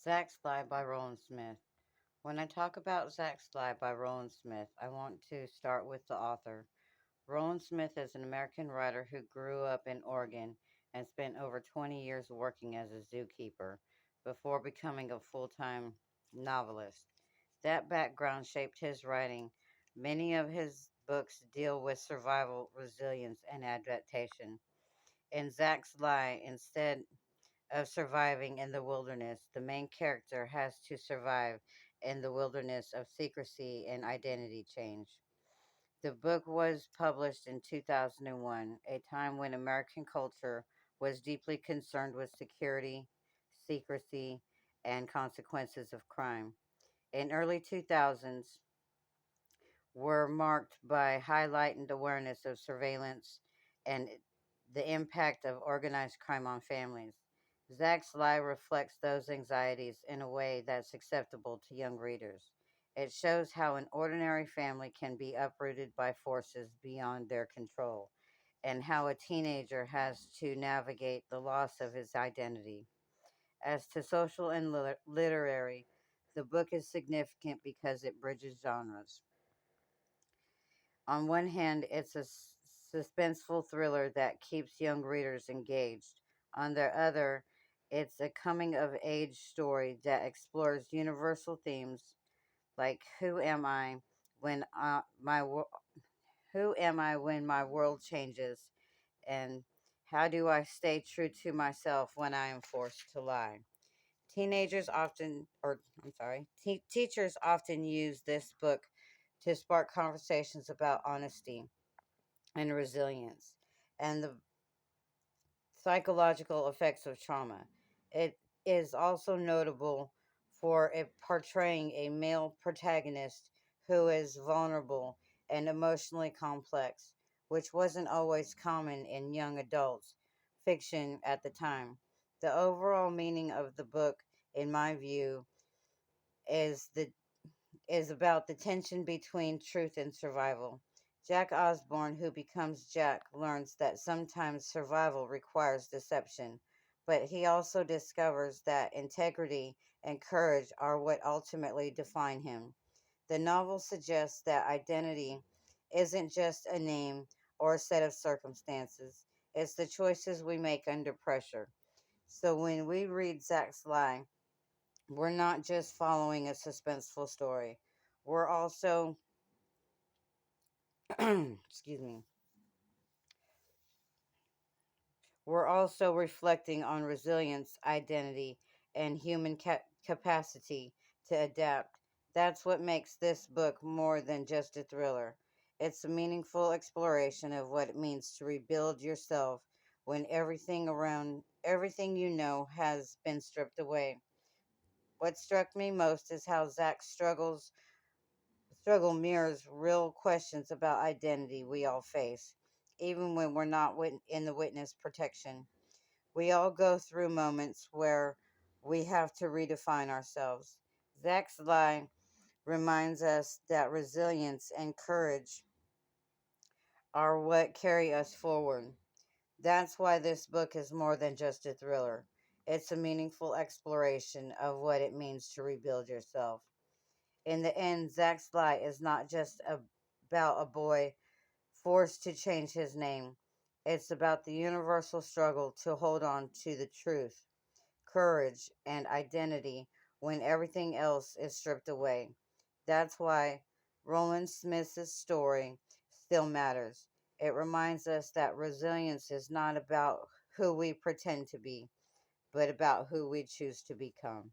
Zach's Lie by Roland Smith. When I talk about Zach's Lie by Roland Smith, I want to start with the author. Roland Smith is an American writer who grew up in Oregon and spent over 20 years working as a zookeeper before becoming a full time novelist. That background shaped his writing. Many of his books deal with survival, resilience, and adaptation. In Zach's Lie, instead of surviving in the wilderness, the main character has to survive in the wilderness of secrecy and identity change. The book was published in 2001, a time when American culture was deeply concerned with security, secrecy, and consequences of crime. In early 2000s, were marked by heightened awareness of surveillance and the impact of organized crime on families. Zach's Lie reflects those anxieties in a way that's acceptable to young readers. It shows how an ordinary family can be uprooted by forces beyond their control, and how a teenager has to navigate the loss of his identity. As to social and literary, the book is significant because it bridges genres. On one hand, it's a suspenseful thriller that keeps young readers engaged. On the other, it's a coming of age story that explores universal themes like when who am I when my world changes, and how do I stay true to myself when I am forced to lie. Teachers often use this book to spark conversations about honesty and resilience and the psychological effects of trauma. It is also notable for it portraying a male protagonist who is vulnerable and emotionally complex, which wasn't always common in young adults fiction at the time. The overall meaning of the book, in my view, is the is about the tension between truth and survival. Jack Osborne, who becomes Jack, learns that sometimes survival requires deception, but he also discovers that integrity and courage are what ultimately define him. The novel suggests that identity isn't just a name or a set of circumstances, it's the choices we make under pressure. So when we read Zach's Lie, we're not just following a suspenseful story. We're also, excuse me, we're also reflecting on resilience, identity, and human capacity to adapt. That's what makes this book more than just a thriller. It's a meaningful exploration of what it means to rebuild yourself when everything you know has been stripped away. What struck me most is how Zach struggle mirrors real questions about identity we all face, even when we're not in the witness protection. We all go through moments where we have to redefine ourselves. Zach's Lie reminds us that resilience and courage are what carry us forward. That's why this book is more than just a thriller. It's a meaningful exploration of what it means to rebuild yourself. In the end, Zach's Lie is not just about a boy forced to change his name. It's about the universal struggle to hold on to the truth, courage, and identity when everything else is stripped away. That's why Roland Smith's story still matters. It reminds us that resilience is not about who we pretend to be, but about who we choose to become.